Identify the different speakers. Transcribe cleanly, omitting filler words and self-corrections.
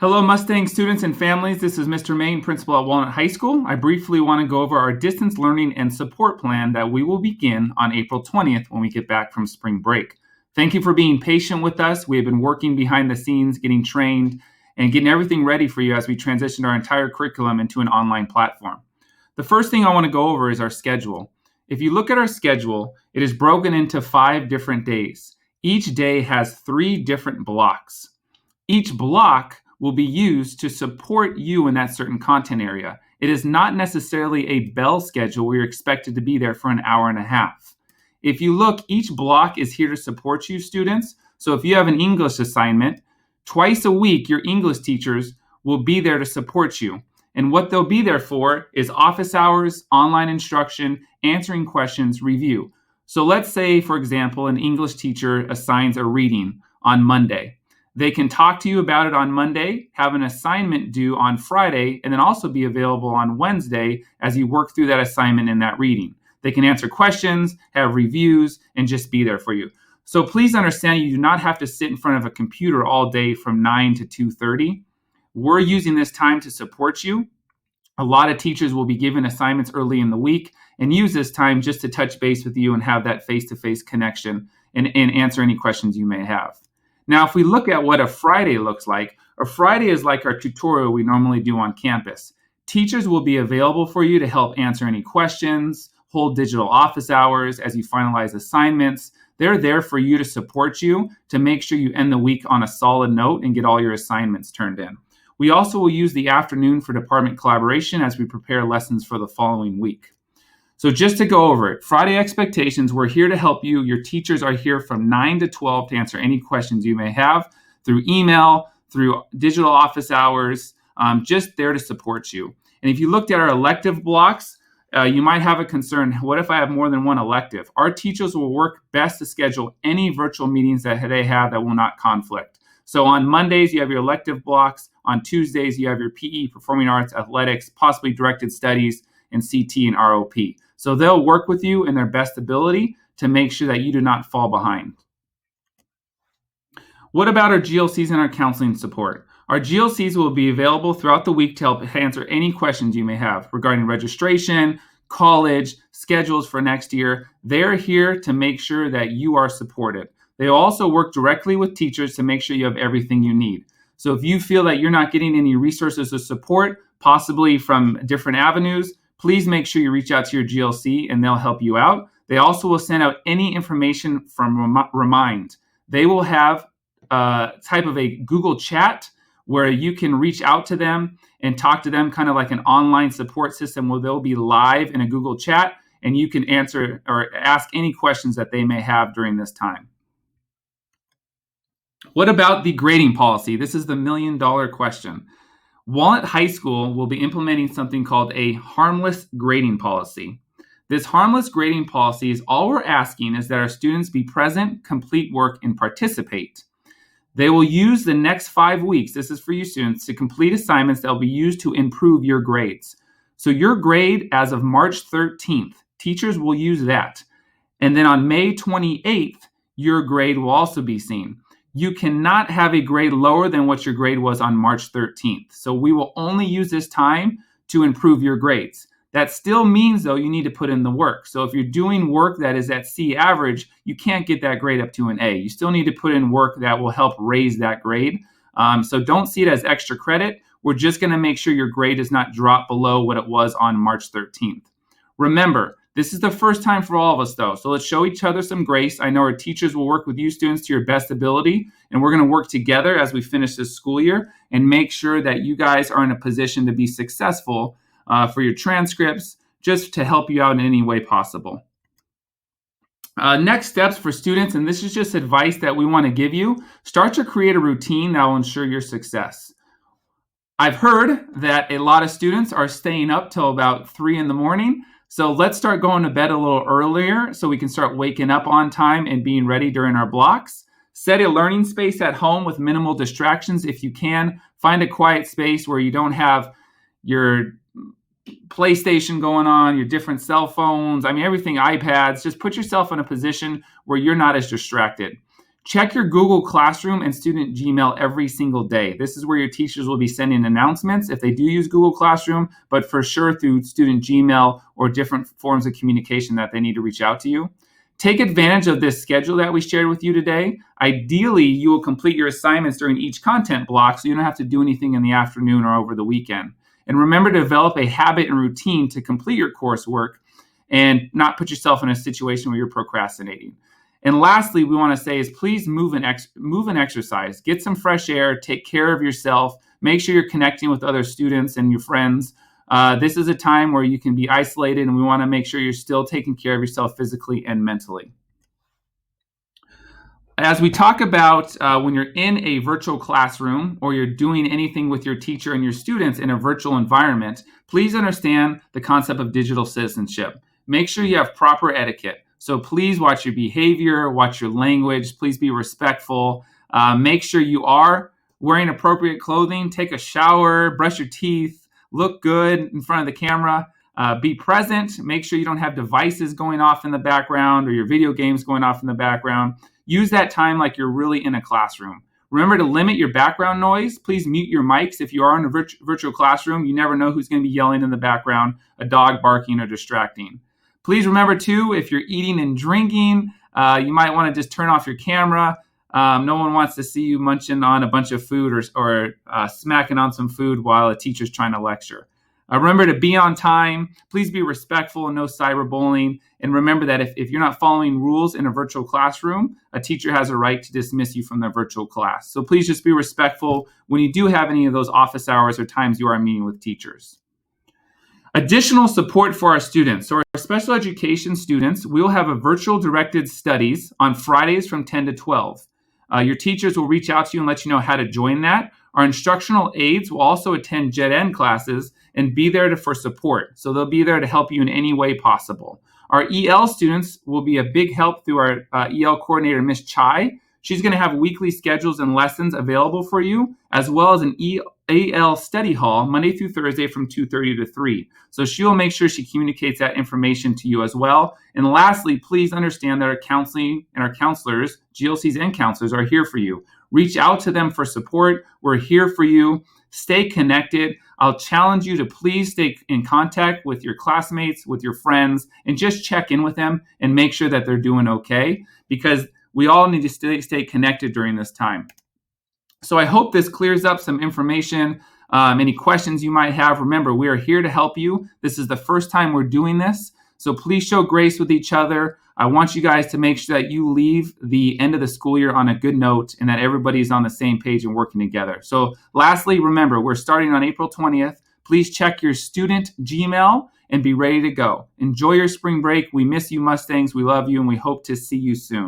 Speaker 1: Hello, Mustang students and families. This is Mr. Main, principal at Walnut High School. I briefly want to go over our distance learning and support plan that we will begin on April 20th when we get back from spring break. Thank you for being patient with us. We have been working behind the scenes, getting trained, and getting everything ready for you as we transition our entire curriculum into an online platform. The first thing I want to go over is our schedule. If you look at our schedule, it is broken into 5 different days. Each day has 3 different blocks. Each block will be used to support you in that certain content area. It is not necessarily a bell schedule where you're expected to be there for an hour and a half. If you look, each block is here to support you, students. So if you have an English assignment, twice a week, your English teachers will be there to support you. And what they'll be there for is office hours, online instruction, answering questions, review. So let's say, for example, an English teacher assigns a reading on Monday. They can talk to you about it on Monday, have an assignment due on Friday, and then also be available on Wednesday as you work through that assignment in that reading. They can answer questions, have reviews, and just be there for you. So please understand you do not have to sit in front of a computer all day from 9 to 2:30. We're using this time to support you. A lot of teachers will be given assignments early in the week and use this time just to touch base with you and have that face-to-face connection and answer any questions you may have. Now, if we look at what a Friday looks like, a Friday is like our tutorial we normally do on campus. Teachers will be available for you to help answer any questions, hold digital office hours as you finalize assignments. They're there for you to support you to make sure you end the week on a solid note and get all your assignments turned in. We also will use the afternoon for department collaboration as we prepare lessons for the following week. So just to go over it, Friday expectations, we're here to help you. Your teachers are here from 9 to 12 to answer any questions you may have through email, through digital office hours, just there to support you. And if you looked at our elective blocks, you might have a concern. What if I have more than one elective? Our teachers will work best to schedule any virtual meetings that they have that will not conflict. So on Mondays, you have your elective blocks. On Tuesdays, you have your PE, performing arts, athletics, possibly directed studies, and CT and ROP. So they'll work with you in their best ability to make sure that you do not fall behind. What about our GLCs and our counseling support? Our GLCs will be available throughout the week to help answer any questions you may have regarding registration, college, schedules for next year. They're here to make sure that you are supported. They also work directly with teachers to make sure you have everything you need. So if you feel that you're not getting any resources or support, possibly from different avenues, please make sure you reach out to your GLC and they'll help you out. They also will send out any information from Remind. They will have a type of a Google chat where you can reach out to them and talk to them, kind of like an online support system where they'll be live in a Google chat and you can answer or ask any questions that they may have during this time. What about the grading policy? This is the million-dollar question. Walnut High School will be implementing something called a harmless grading policy. This harmless grading policy is all we're asking is that our students be present, complete work, and participate. They will use the next 5 weeks, this is for you students, to complete assignments that will be used to improve your grades. So your grade as of March 13th, teachers will use that. And then on May 28th, your grade will also be seen. You cannot have a grade lower than what your grade was on March 13th. So we will only use this time to improve your grades. That still means, though, you need to put in the work. So if you're doing work that is at C average, you can't get that grade up to an A. You still need to put in work that will help raise that grade. So don't see it as extra credit. We're just going to make sure your grade does not drop below what it was on March 13th. Remember, this is the first time for all of us, though, so let's show each other some grace. I know our teachers will work with you students to your best ability, and we're going to work together as we finish this school year and make sure that you guys are in a position to be successful for your transcripts, just to help you out in any way possible. Next steps for students, and this is just advice that we want to give you, start to create a routine that will ensure your success. I've heard that a lot of students are staying up till about 3 in the morning. So let's start going to bed a little earlier so we can start waking up on time and being ready during our blocks. Set a learning space at home with minimal distractions if you can. Find a quiet space where you don't have your PlayStation going on, your different cell phones, everything, iPads. Just put yourself in a position where you're not as distracted. Check your Google Classroom and student Gmail every single day. This is where your teachers will be sending announcements if they do use Google Classroom, but for sure through student Gmail or different forms of communication that they need to reach out to you. Take advantage of this schedule that we shared with you today. Ideally, you will complete your assignments during each content block so you don't have to do anything in the afternoon or over the weekend. And remember to develop a habit and routine to complete your coursework and not put yourself in a situation where you're procrastinating. And lastly, we want to say is please move and exercise. Get some fresh air. Take care of yourself. Make sure you're connecting with other students and your friends. This is a time where you can be isolated, and we want to make sure you're still taking care of yourself physically and mentally. As we talk about when you're in a virtual classroom or you're doing anything with your teacher and your students in a virtual environment, please understand the concept of digital citizenship. Make sure you have proper etiquette. So please watch your behavior, watch your language. Please be respectful. Make sure you are wearing appropriate clothing. Take a shower, brush your teeth, look good in front of the camera. Be present. Make sure you don't have devices going off in the background or your video games going off in the background. Use that time like you're really in a classroom. Remember to limit your background noise. Please mute your mics if you are in a virtual classroom. You never know who's going to be yelling in the background, a dog barking or distracting. Please remember, too, if you're eating and drinking, you might want to just turn off your camera. No one wants to see you munching on a bunch of food or smacking on some food while a teacher's trying to lecture. Remember to be on time. Please be respectful and no cyberbullying. And remember that if you're not following rules in a virtual classroom, a teacher has a right to dismiss you from the virtual class. So please just be respectful when you do have any of those office hours or times you are meeting with teachers. Additional support for our students. So our special education students, we'll have a virtual directed studies on Fridays from 10 to 12. Your teachers will reach out to you and let you know how to join that. Our instructional aides will also attend Gen Ed classes and be there for support. So they'll be there to help you in any way possible. Our EL students will be a big help through our EL coordinator, Miss Chai. She's going to have weekly schedules and lessons available for you, as well as an AL study hall Monday through Thursday from 2:30 to 3. So she'll make sure she communicates that information to you as well. And lastly, please understand that our counseling and our counselors, GLCs and counselors, are here for you. Reach out to them for support. We're here for you. Stay connected. I'll challenge you to please stay in contact with your classmates, with your friends, and just check in with them and make sure that they're doing okay, because we all need to stay connected during this time. So I hope this clears up some information. Any questions you might have, remember, we are here to help you. This is the first time we're doing this. So please show grace with each other. I want you guys to make sure that you leave the end of the school year on a good note and that everybody's on the same page and working together. So lastly, remember, we're starting on April 20th. Please check your student Gmail and be ready to go. Enjoy your spring break. We miss you, Mustangs. We love you, and we hope to see you soon.